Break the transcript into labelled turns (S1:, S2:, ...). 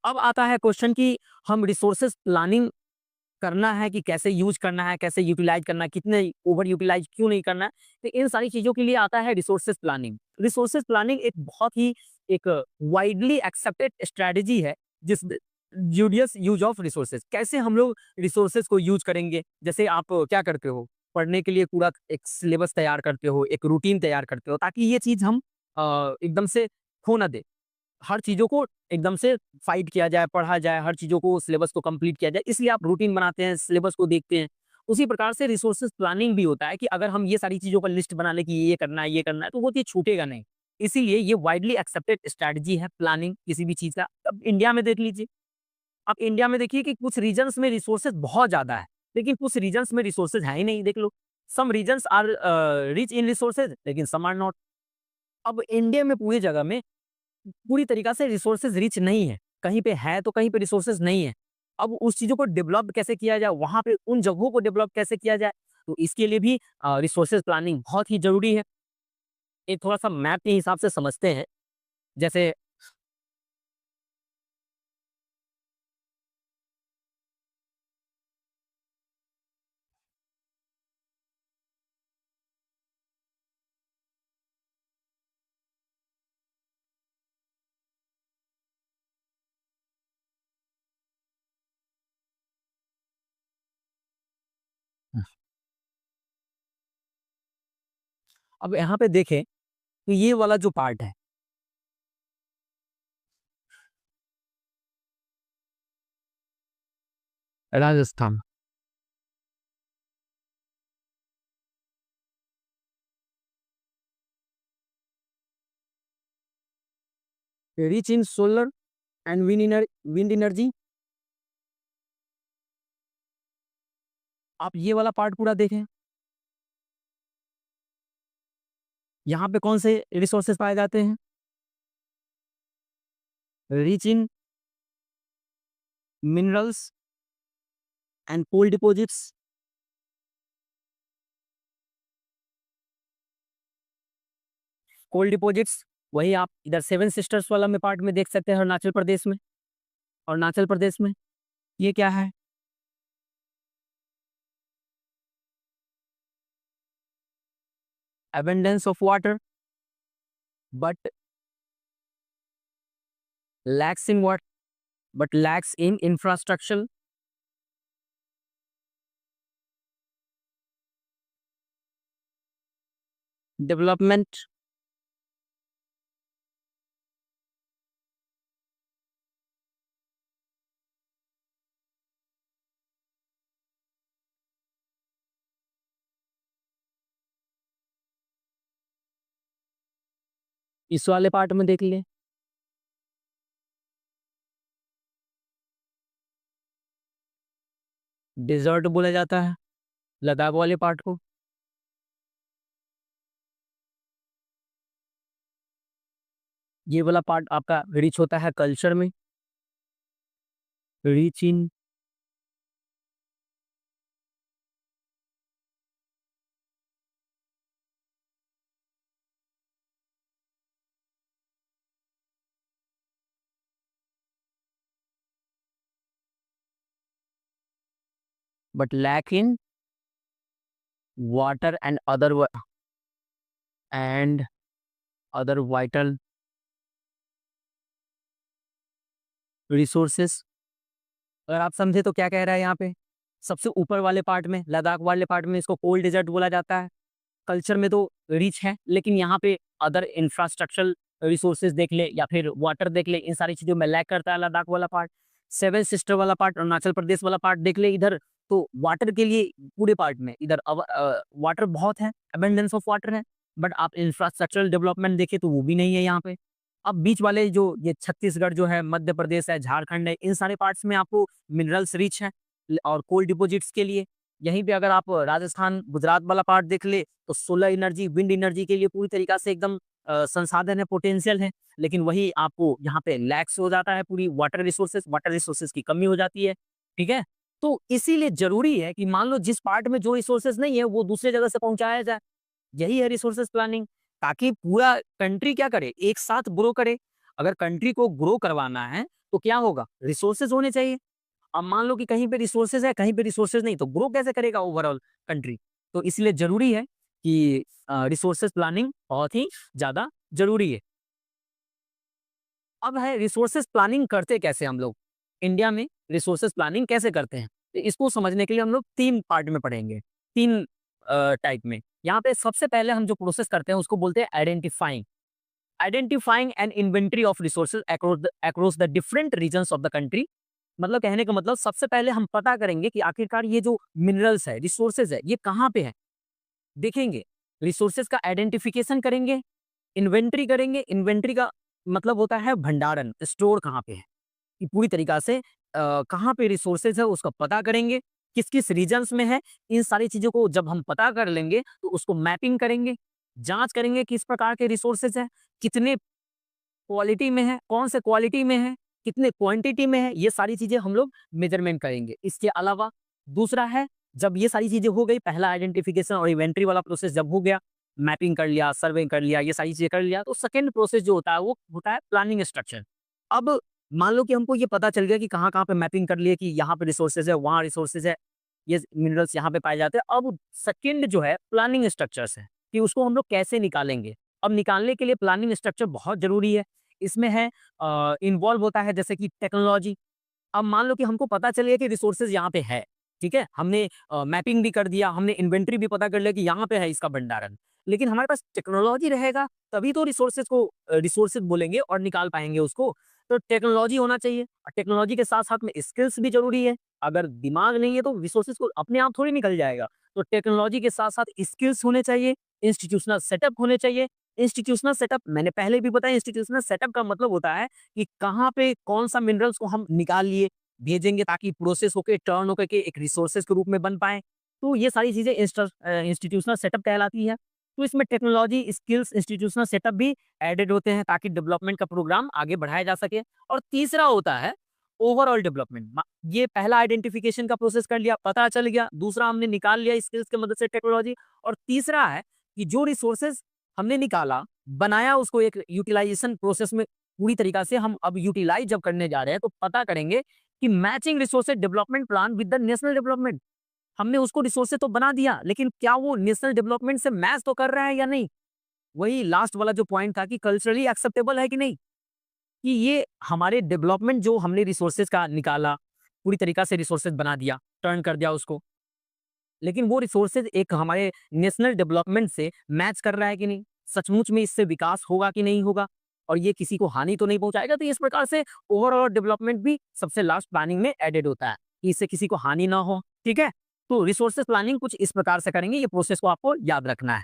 S1: अब आता है क्वेश्चन कि हम रिसोर्सेज प्लानिंग करना है कि कैसे यूज़ करना है, कैसे यूटिलाइज़ करना है, कितने ओवर यूटिलाइज़ क्यों नहीं करना है। तो इन सारी चीज़ों के लिए आता है रिसोर्सेज प्लानिंग। रिसोर्सेज प्लानिंग एक बहुत ही एक वाइडली एक्सेप्टेड स्ट्रैटेजी है जिस जूडियस यूज़ ऑफ रिसोर्सेज। कैसे हम लोग रिसोर्सेज को यूज़ करेंगे? जैसे आप क्या करते हो? पढ़ने के लिए पूरा एक सिलेबस तैयार करते हो, एक रूटीन तैयार करते हो ताकि ये चीज़ हम एकदम से खो ना दें। हर चीज़ों को एकदम से फाइट किया जाए, पढ़ा जाए, हर चीज़ों को सिलेबस को कंप्लीट किया जाए, इसलिए आप रूटीन बनाते हैं, सिलेबस को देखते हैं। उसी प्रकार से रिसोर्सेज़ प्लानिंग भी होता है कि अगर हम ये सारी चीज़ों का लिस्ट बना लें कि ये करना है, तो वो चीज़ छूटेगा नहीं। इसीलिए ये वाइडली एक्सेप्टेड स्ट्रैटेजी है प्लानिंग किसी भी चीज़ का। अब इंडिया में देख लीजिए, आप इंडिया में देखिए कि कुछ रीजन्स में रिसोर्सेज़ बहुत ज़्यादा है, लेकिन कुछ रीजन्स में रिसोर्सेज़ है ही नहीं, देख लो। Some regions are rich in resources लेकिन सम आर नॉट। अब इंडिया में पूरी जगह में पूरी तरीक़ा से रिसोर्सेज़ रिच नहीं है। कहीं पे है तो कहीं पे रिसोर्सेज़ नहीं है। अब उस चीज़ों को डेवलप कैसे किया जाए, वहाँ पे उन जगहों को डेवलप कैसे किया जाए, तो इसके लिए भी रिसोर्सेज़ प्लानिंग बहुत ही ज़रूरी है। एक थोड़ा-सा मैप के हिसाब से समझते हैं। जैसे अब यहाँ पे देखें, तो ये वाला जो पार्ट है, Rajasthan, rich in solar and wind energy. आप ये वाला पार्ट पूरा देखें, यहाँ पे कौन से रिसोर्सेज़ पाए जाते हैं? Rich in minerals and coal deposits. Coal deposits वही आप इधर सेवन सिस्टर्स वाला में पार्ट में देख सकते हैं अरुणाचल प्रदेश में। अरुणाचल प्रदेश में ये क्या है? Abundance of water but lakhs in what? But lakhs in infrastructure development. इस वाले पार्ट में देख लिए, डेज़र्ट बोला जाता है लद्दाख वाले पार्ट को। ये वाला पार्ट आपका रिच होता है कल्चर में, rich in but lack in water and other vital resources. अगर आप समझे तो क्या कह रहा है यहाँ पे? सबसे ऊपर वाले पार्ट में, लद्दाख वाले पार्ट में इसको कोल्ड डेज़र्ट बोला जाता है। कल्चर में तो रिच है, लेकिन यहाँ पे अदर इंफ्रास्ट्रक्चरल रिसोर्सेज देख ले या फिर वाटर देख ले, इन सारी चीज़ों में लैक करता है लद्दाख वाला पार्ट। सेवन सिस्टर वाला पार्ट, अरुणाचल प्रदेश वाला पार्ट देख ले इधर, तो वाटर के लिए पूरे पार्ट में इधर वाटर बहुत है, अबंडेंस ऑफ वाटर है, बट आप इंफ्रास्ट्रक्चरल डेवलपमेंट देखें तो वो भी नहीं है यहाँ पे। अब बीच वाले जो ये छत्तीसगढ़ जो है, मध्य प्रदेश है, झारखंड है, इन सारे पार्ट्स में आपको मिनरल्स रिच हैं और कोल डिपॉजिट्स के लिए। यहीं पे अगर आप राजस्थान, गुजरात वाला पार्ट देख ले, तो सोलर एनर्जी, विंड एनर्जी के लिए पूरी तरीक़ा से एकदम संसाधन है, पोटेंशियल है। लेकिन वही आपको यहाँ पे लैक्स हो जाता है, पूरी वाटर रिसोर्सेज़ की कमी हो जाती है, ठीक है? तो इसीलिए ज़रूरी है कि मान लो जिस पार्ट में जो रिसोर्सेज़ नहीं है, वो दूसरे जगह से पहुँचाया जाए। यही है रिसोर्सेज़ प्लानिंग, ताकि पूरा कंट्री क्या करे, एक साथ ग्रो करे। अगर कंट्री को ग्रो करवाना है, तो क्या होगा? रिसोर्सेज होने चाहिए। अब मान लो कि कहीं पे रिसोर्सेज है, कहीं पे रिसोर्सेज नहीं, तो ग्रो कैसे करेगा ओवरऑल कंट्री? तो इसलिए जरूरी है कि रिसोर्सेज प्लानिंग बहुत ही ज्यादा जरूरी है। अब है रिसोर्सेज प्लानिंग करते कैसे हम लोग? इंडिया में रिसोर्सेज प्लानिंग कैसे करते हैं? तो इसको समझने के लिए हम लोग 3 पार्ट में पढ़ेंगे, 3 टाइप में। यहाँ पे सबसे पहले हम जो प्रोसेस करते हैं उसको बोलते हैं identifying. Identifying an inventory of resources across the different regions of the country. मतलब कहने का मतलब सबसे पहले हम पता करेंगे कि आखिरकार ये जो मिनरल्स है, रिसोर्सेज है, ये कहाँ पे है? देखेंगे, रिसोर्सेज का आइडेंटिफिकेशन करेंगे, इन्वेंटरी करेंगे। इन्वेंटरी का मतलब होता है भंडारण, स्टोर कहाँ पे है, कि पूरी तरीका से कहाँ पे रिसोर्सेज है उसका पता करेंगे, किस किस रीजन्स में है। इन सारी चीजों को जब हम पता कर लेंगे तो उसको मैपिंग करेंगे, जांच करेंगे किस प्रकार के रिसोर्सेज है, कितने क्वालिटी में है, कौन से क्वालिटी में है, कितने क्वांटिटी में है, ये सारी चीजें हम लोग मेजरमेंट करेंगे। इसके अलावा दूसरा है, जब ये सारी चीजें हो गई, पहला आइडेंटिफिकेशन और इन्वेंटरी वाला प्रोसेस जब हो गया, मैपिंग कर लिया, सर्वे कर लिया, ये सारी चीजें कर लिया, तो सेकंड प्रोसेस जो होता है वो होता है प्लानिंग स्ट्रक्चर। अब मान लो कि हमको ये पता चल गया कि कहाँ कहाँ पे मैपिंग कर लिए, कि यहाँ पे रिसोर्सेज है, वहाँ रिसोर्सेज है, ये मिनरल्स यहाँ पे पाए जाते हैं। अब सेकंड जो है प्लानिंग स्ट्रक्चर्स है, कि उसको हम लोग कैसे निकालेंगे। अब निकालने के लिए प्लानिंग स्ट्रक्चर बहुत जरूरी है। इसमें है इन्वॉल्व होता है जैसे कि टेक्नोलॉजी। अब मान लो कि हमको पता चल गया कि रिसोर्सेज यहाँ पे है, ठीक है, हमने मैपिंग भी कर दिया, हमने इन्वेंटरी भी पता कर लिया कि यहाँ पे है इसका भंडारण, लेकिन हमारे पास टेक्नोलॉजी रहेगा तभी तो रिसोर्सेज को रिसोर्सेज बोलेंगे और निकाल पाएंगे उसको। तो टेक्नोलॉजी होना चाहिए, और टेक्नोलॉजी के साथ साथ में स्किल्स भी जरूरी है। अगर दिमाग नहीं है तो रिसोर्सेज को अपने आप थोड़ी निकल जाएगा। तो टेक्नोलॉजी के साथ साथ स्किल्स होने चाहिए, इंस्टीट्यूशनल सेटअप होने चाहिए। इंस्टीट्यूशनल सेटअप मैंने पहले भी बताया, इंस्टीट्यूशनल सेटअप का मतलब होता है कि कहाँ पे कौन सा मिनरल्स को हम निकाल लिए, भेजेंगे, ताकि प्रोसेस होके टर्न होकर के एक रिसोर्सेज के रूप में बन पाए। तो ये सारी चीजें इंस्टीट्यूशनल सेटअप कहलाती है। तो इसमें टेक्नोलॉजी, स्किल्स, इंस्टीट्यूशनल सेटअप भी एडेड होते हैं ताकि डेवलपमेंट का प्रोग्राम आगे बढ़ाया जा सके। और तीसरा होता है ओवरऑल डेवलपमेंट। ये पहला आइडेंटिफिकेशन का प्रोसेस कर लिया, पता चल गया, दूसरा हमने निकाल लिया स्किल्स की मदद से, टेक्नोलॉजी, और तीसरा है कि जो रिसोर्सेज हमने निकाला, बनाया, उसको एक यूटिलाइजेशन प्रोसेस में पूरी तरीका से हम अब यूटिलाइज जब करने जा रहे हैं तो पता करेंगे कि matching resources development plan with the national development. हमने उसको रिसोर्सेज तो बना दिया, लेकिन क्या वो नेशनल डेवलपमेंट से मैच तो कर रहा है या नहीं? वही लास्ट वाला जो पॉइंट था कि कल्चरली एक्सेप्टेबल है कि नहीं, कि ये हमारे डेवलपमेंट जो हमने रिसोर्सेज का निकाला, पूरी तरीका से रिसोर्सेज बना दिया, टर्न कर दिया उसको, लेकिन वो रिसोर्सेज एक हमारे नेशनल डेवलपमेंट से मैच कर रहा है कि नहीं, सचमुच में इससे विकास होगा कि नहीं होगा, और ये किसी को हानि तो नहीं पहुंचाएगा। तो इस प्रकार से ओवरऑल डेवलपमेंट भी सबसे लास्ट प्लानिंग में एडेड होता है, कि इससे किसी को हानि ना हो। ठीक है, तो रिसोर्सेज प्लानिंग कुछ इस प्रकार से करेंगे, ये प्रोसेस को आपको याद रखना है।